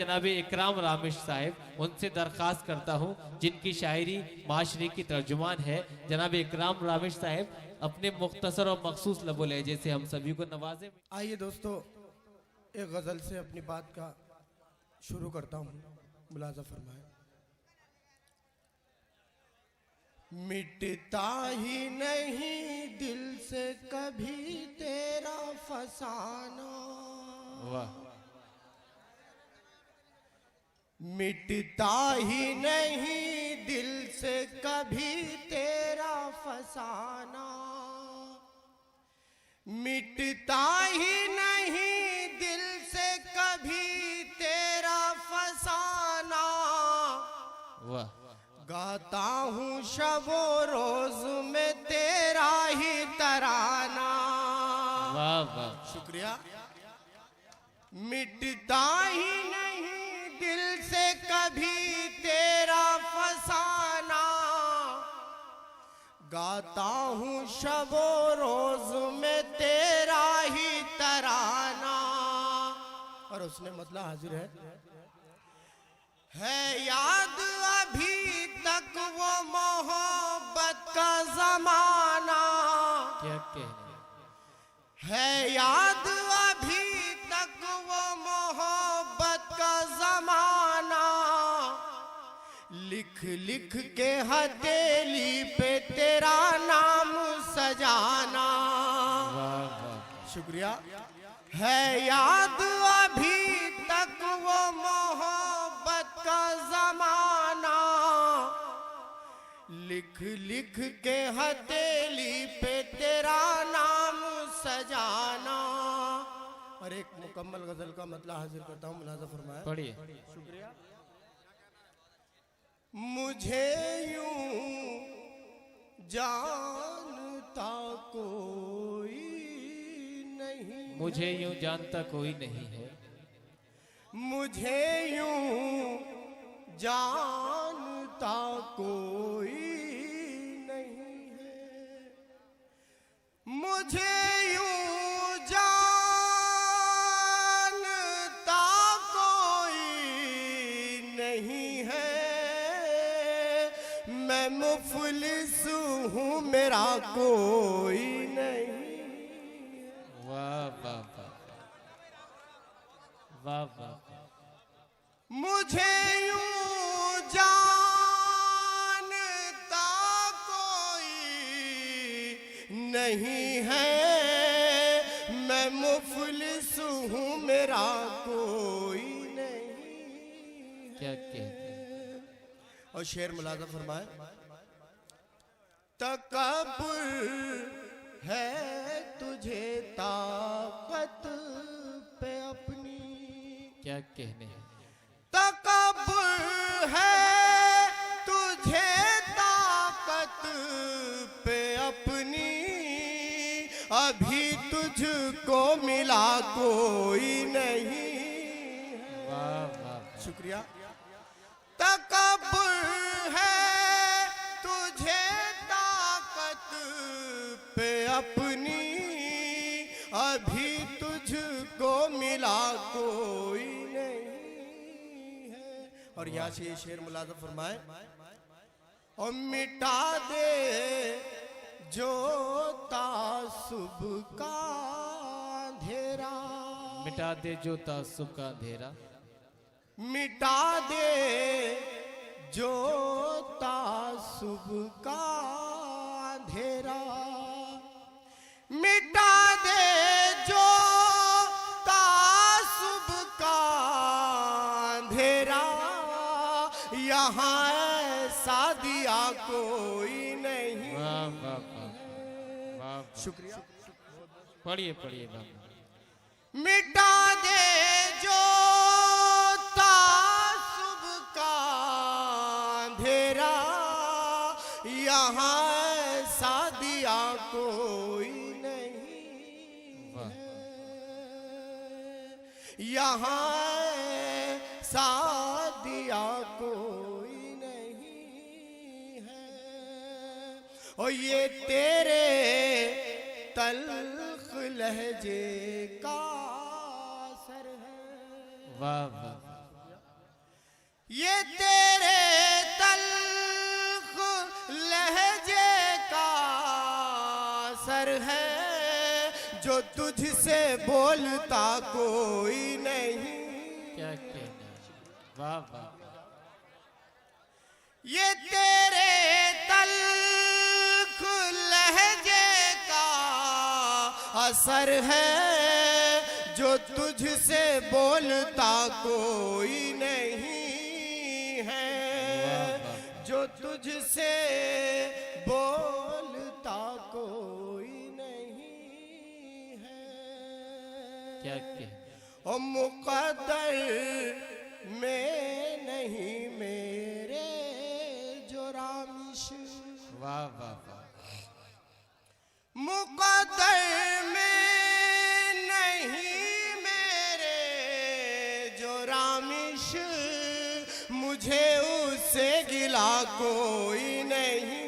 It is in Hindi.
जनाब इकराम रामेश साहब, उनसे दरख्वास्त करता हूं, जिनकी शायरी माशरे की तर्जुमान है जनाब इकराम रामेश साहब, अपने मुख्तसर और मखसूस लबो लहजे से हम सभी को नवाजे। आइए दोस्तों, एक गज़ल से अपनी बात का शुरू करता हूँ, मुलाजा फरमाए। मिटता ही नहीं दिल से कभी तेरा फसाना, वाह। मिटता ही नहीं दिल से कभी तेरा फसाना, मिटता ही नहीं दिल से कभी तेरा फसाना। वाह। गाता हूँ शबो रोज में तेरा ही तराना। वाह वाह, शुक्रिया। मिटता ही नहीं दिल से कभी तेरा फसाना, गाता हूँ शबो रोज में तेरा ही तराना। और उसने मतलब हाजिर है याद अभी तक वो मोहब्बत का जमाना, क्या कहने है याद अभी तक वो मोहब्बत का जमाना। लिख लिख के हथेली पे तेरा नाम सजाना। वाह वाह, शुक्रिया। है याद अभी तक वो मोहब्बत का जमाना, लिख लिख के हथेली पे तेरा नाम सजाना। और एक मुकम्मल गजल का मतलब हाजिर करता हूँ, मुलाजा फरमाए। पढ़िए। शुक्रिया। मुझे यूं जानता कोई नहीं, मुझे यूं जानता कोई नहीं है, मुझे यूं जानता कोई नहीं है, मुझे यूं जानता कोई नहीं है। मैं मुफलिस हूँ, मेरा कोई नहीं। वाह वाह वाह वाह वाह। मुझे यूं जानता कोई नहीं है, मैं मुफलिस हूँ, मेरा कोई नहीं। क्या कहते हैं? और शेर मुलाजा फरमाए। तकब्बुर है तुझे ताकत पे अपनी, क्या कहने हैं? तकब्बुर है तुझे ताकत पे अपनी, अभी तुझको मिला कोई नहीं। वाह वाह, शुक्रिया। तकब्बुर है तुझे ताकत पे अपनी, अभी तुझको मिला कोई नहीं है। और यहाँ से ये शेर मुलाजा फरमाए। और मिटा दे जो तासुब का अंधेरा, मिटा दे जो तासुब का अंधेरा, मिटा दे जो तासुब का अंधेरा, मिटा दे जो तासुब का अंधेरा। यहाँ ऐसा दिया कोई नहीं। वाह वाह वाह वाह। शुक्रिया। पढ़िए पढ़िए बाबा। मिटा दे जो तासुब का अंधेरा, यहाँ ऐसा दिया कोई नहीं वाह। है, यहाँ ऐसा दिया कोई नहीं है। और ये तेरे तल्ख लहजे का असर है। वाह वाह। ये तेरे तल्ख लहजे का असर है, जो तुझसे बोलता कोई नहीं। क्या कहना, वाह वाह। ये तेरे तल्ख लहजे का असर है, जो तुझसे बोलता कोई नहीं है, जो तुझसे बोलता कोई नहीं है। क्या कहना, ओ मुकद्दर में नहीं मेरे जो रामिश, वाह वाह वाह। मुकद्दर में नहीं मेरे जो रामिश, मुझे उससे गिला कोई नहीं